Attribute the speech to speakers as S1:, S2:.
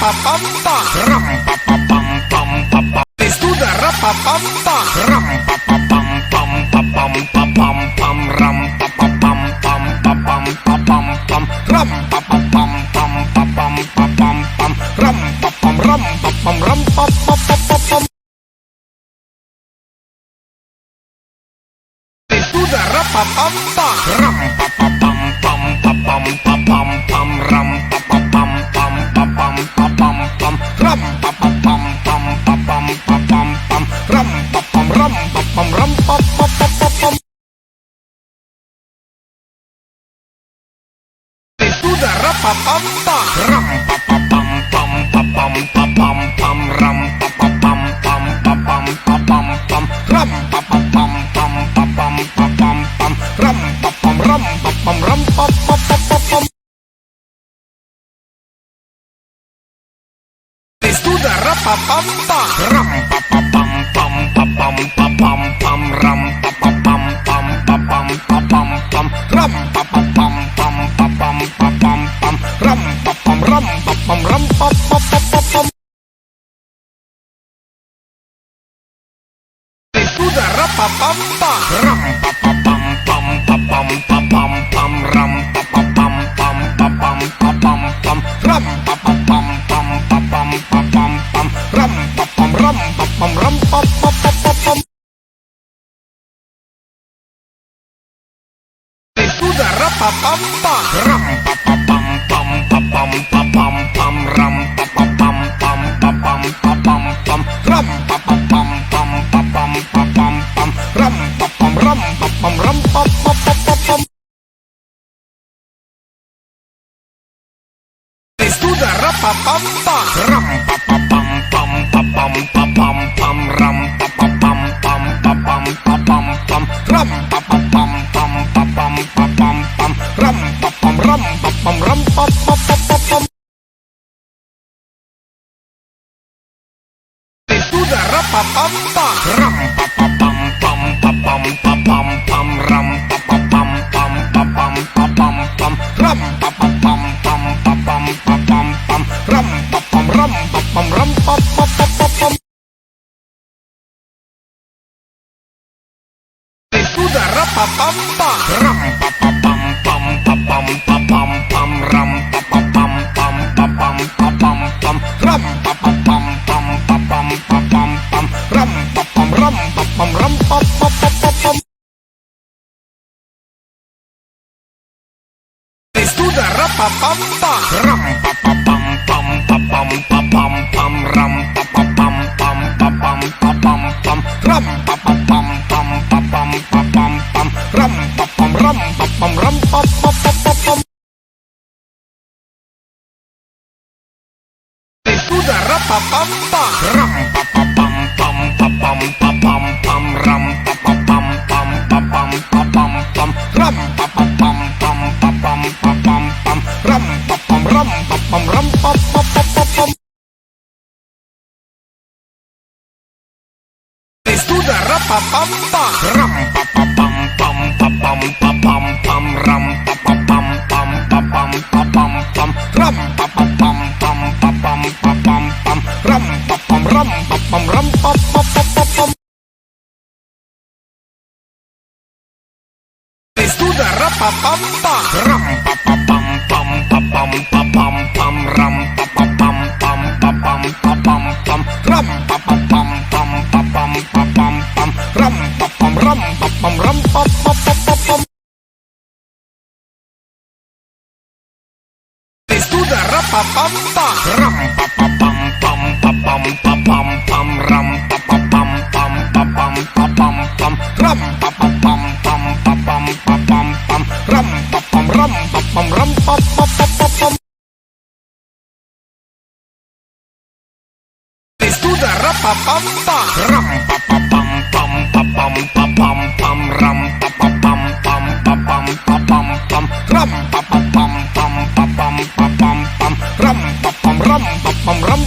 S1: rapapampa, ram pa pa pam pam pa pa. Estuda rapapampa, ram pa pa pam pam pa pam pa pam pam ram pa pa pam pam pa pam pa pam pam ram pa pa pam pam pa pam pa pam pam ram pa pam ram pa pam ram pa pa pa pa pam. Estuda rapapampa, ram pa pa pam pam pa pam pa pam pam ram pa pa pam pam pa pam pa pam pam ram pa pa pam pam pa pam pa pam pam ram pa pam ram pa pam ram pa pa pa pa pam. Estuda rapapampa, ram pa pa pam pam pa pam pa pam pam ram pa pa pam pam pa pam pa pam pam ram pa pa pam pam pa pam pa pam pam ram pa pam ram pa pam ram pa pa pa pa pam. Estuda rapapampa, ram pa pa pam pam pa pam pa pam pam ram pa pa pam pam pa pam pa pam pam ram pa pa pam pam pa pam pa pam pam ram pa pam ram pa pam ram pa pa pa pa pam. Estuda rapapampa, ram pa pa pam pam pa pam pa pam pam ram pa pa pam pam pa pam pa pam pam ram pa pa pam pam pa pam pa pam pam ram pa pam ram pa pam ram pa pa pa pa pam. Estuda rapapampa, ram pa pa pam pam pa pam pa pam pam ram pa pa pam pam pa pam pa pam pam ram pa pa pam pam pa pam pa pam pam ram pa pam ram pa pam ram pa pa pa pa pam. Estuda rapapampa, ram pa pa pam pam pa pam pa pam pam ram pa pa pam pam pa pam pa pam pam ram pa pa pam pam pa pam pa pam pam ram pa pam ram pa pam ram pa pa pa pa pam. Estuda rapapampa, ram pa pa pam pam pa pam pa pam pam ram pa pa pam pam pa pam pa pam pam ram pa pa pam pam pa pam pa pam pam ram pa pam ram pa pam ram pa pa pa pa pam. Estuda rapapampa, ram pa pa pam pam pa pam pa pam pam ram pa pa pam pam pa pam pa pam pam ram pa pa pam pam pa pam pa pam pam ram pa pam ram pa pam ram pa pa pa pa pam. Estuda rapapampa, ram pa pa pam pam pa pam pa pam pam ram pa pa pam pam pa pam pa pam pam ram pa pa pam pam pa pam pa pam pam ram pa pam ram pa pam ram pa pa pa pa pam. Estuda rapapampa, ram pa pa pam pam pa pam pa pam pam ram pa pa pam pam pa pam pa pam pam ram pa pa pam pam pa pam pa pam pam ram pa pam ram pa pam ram pa pa pa pa pam. Estuda rapapampa, ram pa pa pam pam pa pam pa pam pam ram pa pa pam pam pa pam pa pam pam ram pa pa pam pam pa pam pa pam pam ram pa pam ram pa pam ram pa pa pa pa pam. Estuda rapapampa, ram pa pa pam pam pa pam pa pam pam ram pa pa pam pam pa pam pa pam pam ram pa pa pam pam pa pam pa pam pam ram pa pam ram pa pam ram pa pa pa pa pam. Estuda rapapampa, ram pa pa pam pam pa pam pa pam pam ram pa pa pam pam pa pam pa pam pam ram pa pa pam pam pa pam pa pam pam ram pa pam ram pa pam ram pa pa pa pa pam. Estuda rapapampa, ram pa pa pam pam pa pam pa pam pam ram pa pa pam pam pa pam pa pam pam ram pa pa pam pam pa pam pa pam pam ram pa pam ram pa pam ram